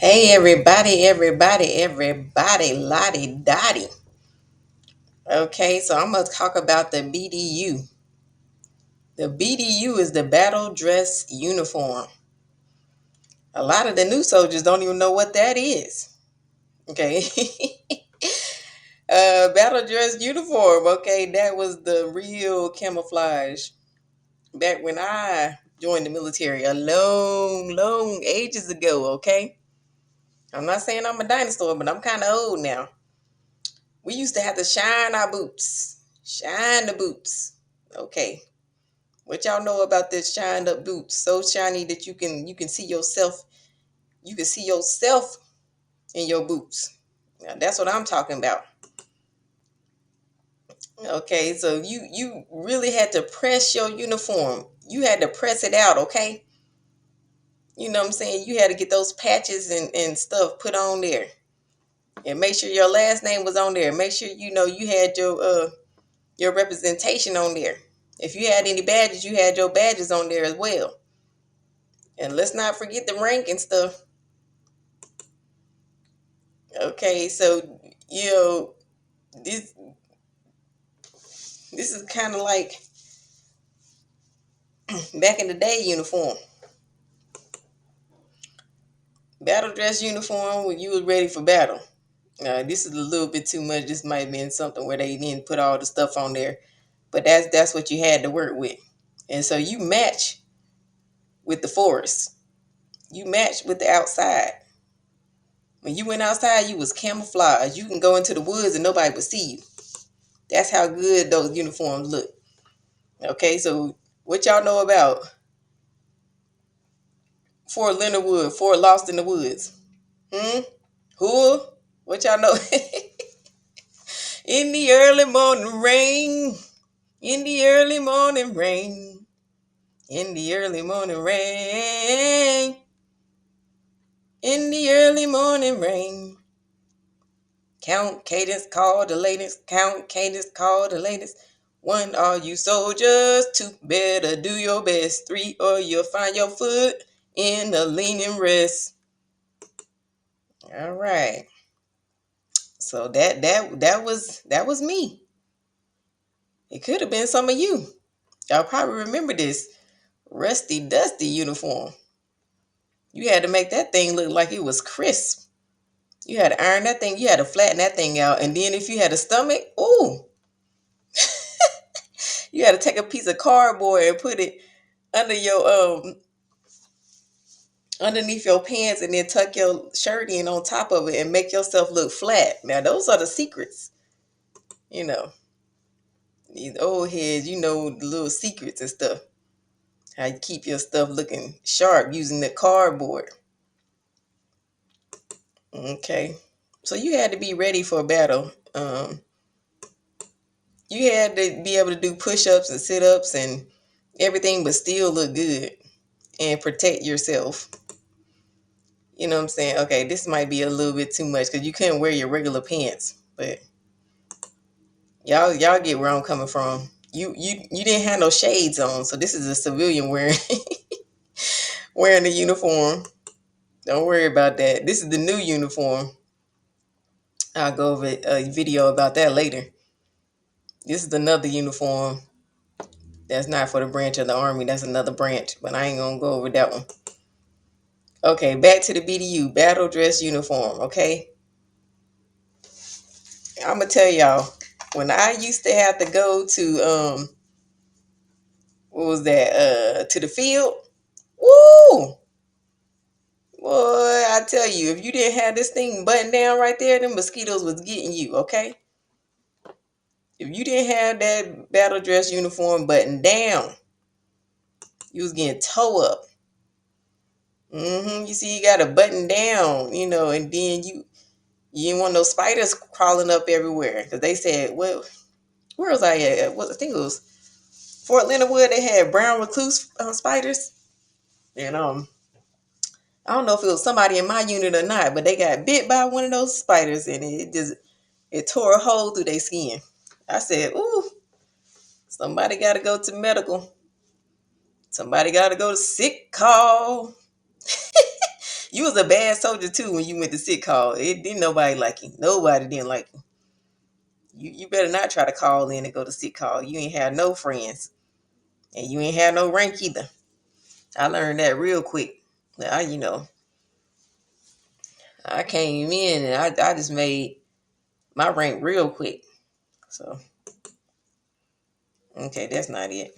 Hey everybody, lottie dottie. Okay, so I'm gonna talk about the BDU. The BDU is the battle dress uniform. A lot of the new soldiers don't even know what that is. Okay. Battle dress uniform. Okay, that was the real camouflage back when I joined the military a long ages ago. Okay, I'm not saying I'm a dinosaur, but I'm kind of old now. We used to have to shine our boots. Shine the boots. Okay. What y'all know about this shined up boots? So shiny that you can see yourself. You can see yourself in your boots. Now that's what I'm talking about. Okay, so you really had to press your uniform. You had to press it out, okay? You know what I'm saying? You had to get those patches and stuff put on there. And make sure your last name was on there. Make sure you had your representation on there. If you had any badges, you had your badges on there as well. And let's not forget the rank and stuff. Okay, so this this is kind of like back in the day uniform. Battle dress uniform when you was ready for battle. This is a little bit too much. This might have been something where they didn't put all the stuff on there, but that's what you had to work with. And so you match with the forest. You match with the outside. When you went outside, you was camouflage. You can go into the woods and nobody would see you. That's how good those uniforms look. Okay, so what y'all know about Fort Leonard Wood, Fort Lost in the Woods? Hmm? Who? What y'all know? In the early morning rain. In the early morning rain. In the early morning rain. In the early morning rain. Count Cadence called the latest. Count Cadence called the latest. One, are you soldiers? Two, better do your best. Three, or you'll find your foot in the leaning rest. All right. So that was me. It could have been some of you. Y'all probably remember this rusty dusty uniform. You had to make that thing look like it was crisp. You had to iron that thing. You had to flatten that thing out. And then if you had a stomach, ooh, you had to take a piece of cardboard and put it under your underneath your pants and then tuck your shirt in on top of it and make yourself look flat. Now those are the secrets. You know, these old heads, the little secrets and stuff. How you keep your stuff looking sharp using the cardboard. Okay. So you had to be ready for a battle. You had to be able to do push-ups and sit-ups and everything, but still look good and protect yourself. You know what I'm saying? Okay, this might be a little bit too much because you couldn't wear your regular pants, but y'all get where I'm coming from. You didn't have no shades on, so this is a civilian wearing wearing the uniform. Don't worry about that. This is the new uniform. I'll go over a video about that later. This is another uniform that's not for the branch of the army. That's another branch, but I ain't gonna go over that one. Okay, back to the BDU, battle dress uniform. Okay, I'm gonna tell y'all when I used to have to go to what was that to the field. Woo! Boy, I tell you, if you didn't have this thing buttoned down right there, them mosquitoes was getting you, okay? If you didn't have that battle dress uniform buttoned down, you was getting toe up. You see, you got to button down, and then you didn't want no spiders crawling up everywhere. Because they said, well, where was I at? I think it was Fort Leonard Wood. They had brown recluse spiders. And I don't know if it was somebody in my unit or not, but they got bit by one of those spiders and it tore a hole through their skin. I said, ooh, somebody got to go to medical. Somebody got to go to sick call. You was a bad soldier too when you went to sit call. It didn't nobody like you. Nobody didn't like you. You better not try to call in and go to sit call. You ain't have no friends. And you ain't have no rank either. I learned that real quick. I came in and I just made my rank real quick. So, okay, that's not it.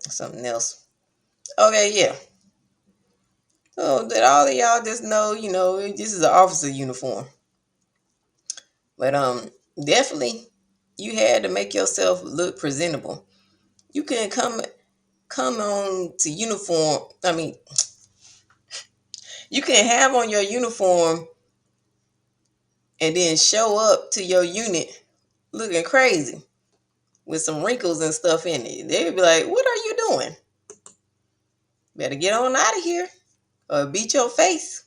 Something else. Okay, yeah. So that all of y'all just know, this is an officer uniform. But definitely you had to make yourself look presentable. You can come on to uniform. I mean, you can have on your uniform and then show up to your unit looking crazy with some wrinkles and stuff in it. They'd be like, "What are you doing? Better get on out of here or beat your face."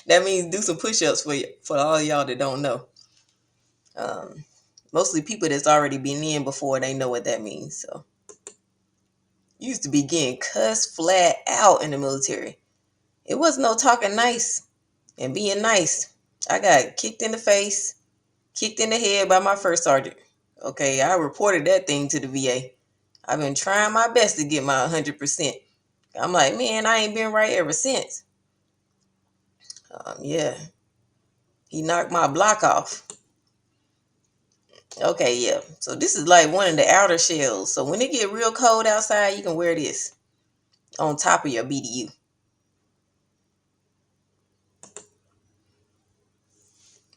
That means do some push-ups for all of y'all that don't know. Mostly people that's already been in before, they know what that means. So you used to be getting cussed flat out in the military. It wasn't no talking nice and being nice. I got kicked in the face, kicked in the head by my first sergeant. Okay, I reported that thing to the VA. I've been trying my best to get my 100%. I'm like, man, I ain't been right ever since. Yeah, he knocked my block off. Okay, yeah. So this is like one of the outer shells. So when it get real cold outside, you can wear this on top of your BDU.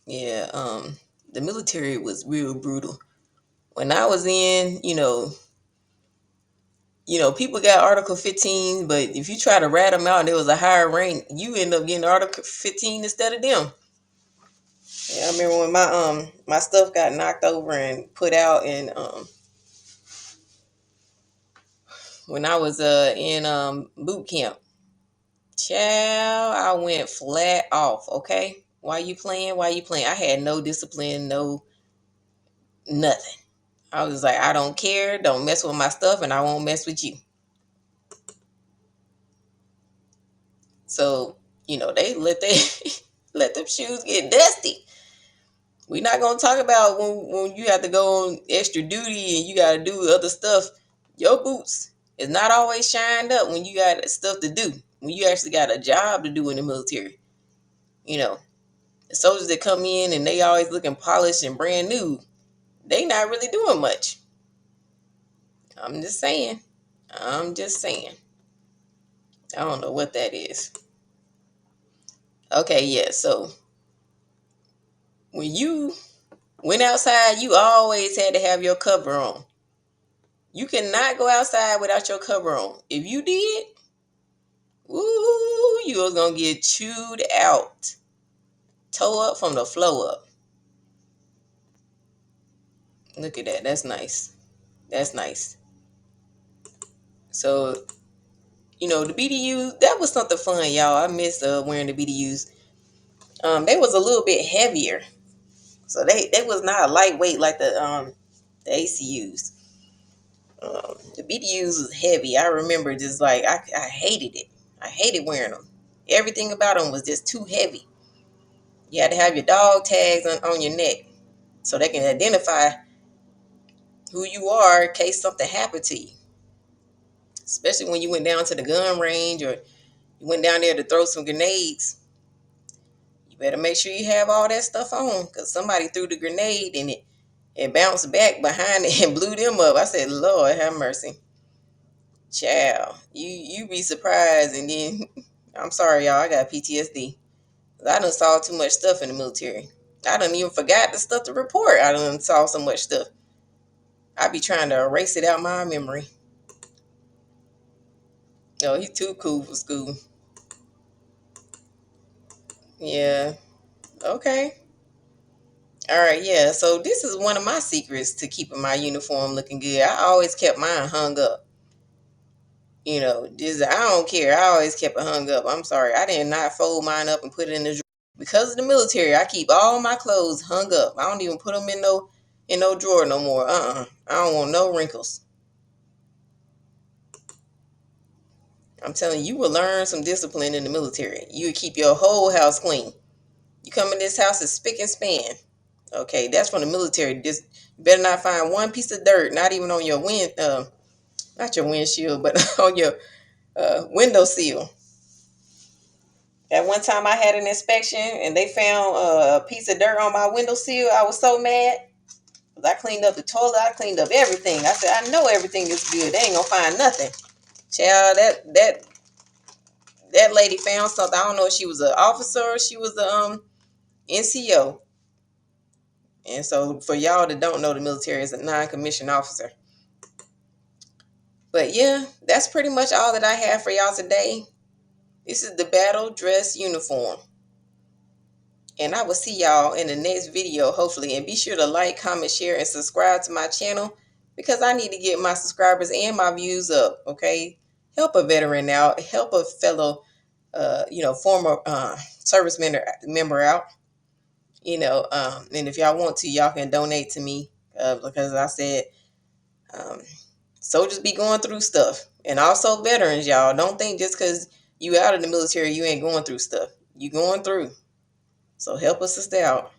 Yeah, the military was real brutal. When I was in, people got Article 15, but if you try to rat them out and there was a higher rank, you end up getting Article 15 instead of them. Yeah, I remember when my stuff got knocked over and put out, and when I was in boot camp. Child, I went flat off, okay? Why you playing? Why you playing? I had no discipline, no nothing. I was like, I don't care. Don't mess with my stuff, and I won't mess with you. So, they let them shoes get dusty. We're not gonna talk about when you have to go on extra duty and you gotta do other stuff. Your boots is not always shined up when you got stuff to do. When you actually got a job to do in the military. The soldiers that come in and they always looking polished and brand new, they not really doing much. I'm just saying. I'm just saying. I don't know what that is. Okay, yeah. So when you went outside, you always had to have your cover on. You cannot go outside without your cover on. If you did, ooh, you was gonna get chewed out, toe up from the flow up. Look at that. That's nice. That's nice. So the BDUs, that was something fun, y'all. I miss wearing the BDUs. They was a little bit heavier, so they was not lightweight like the ACUs. The BDUs was heavy. I remember just like I hated it. I hated wearing them. Everything about them was just too heavy. You had to have your dog tags on your neck so they can identify who you are in case something happened to you. Especially when you went down to the gun range or you went down there to throw some grenades. You better make sure you have all that stuff on because somebody threw the grenade and it bounced back behind it and blew them up. I said, Lord, have mercy. Child, you be surprised. And then, I'm sorry, y'all, I got PTSD. I done saw too much stuff in the military. I done even forgot the stuff to report. I done saw so much stuff. I be trying to erase it out my memory. Oh, he too cool for school. Yeah. Okay. All right, yeah. So this is one of my secrets to keeping my uniform looking good. I always kept mine hung up. Just I don't care. I always kept it hung up. I'm sorry. I did not fold mine up and put it in the drawer. Because of the military, I keep all my clothes hung up. I don't even put them in no drawer no more. I don't want no wrinkles. I'm telling you, you will learn some discipline in the military. You would keep your whole house clean. You come in this house is spick and span. Okay, that's from the military. Just better not find one piece of dirt, not even on your not your windshield, but on your window seal. That one time I had an inspection and they found a piece of dirt on my window seal. I was so mad. I cleaned up the toilet. I cleaned up everything. I said, I know everything is good. They ain't gonna find nothing. Child, that lady found something. I don't know if she was an officer or she was a NCO. And so for y'all that don't know, the military is a non-commissioned officer. But yeah, that's pretty much all that I have for y'all today. This is the battle dress uniform. And I will see y'all in the next video, hopefully. And be sure to like, comment, share, and subscribe to my channel because I need to get my subscribers and my views up, okay? Help a veteran out. Help a fellow, former service member out. And if y'all want to, y'all can donate to me because I said soldiers be going through stuff. And also veterans, y'all. Don't think just because you out of the military, you ain't going through stuff. You going through. So help us sister out.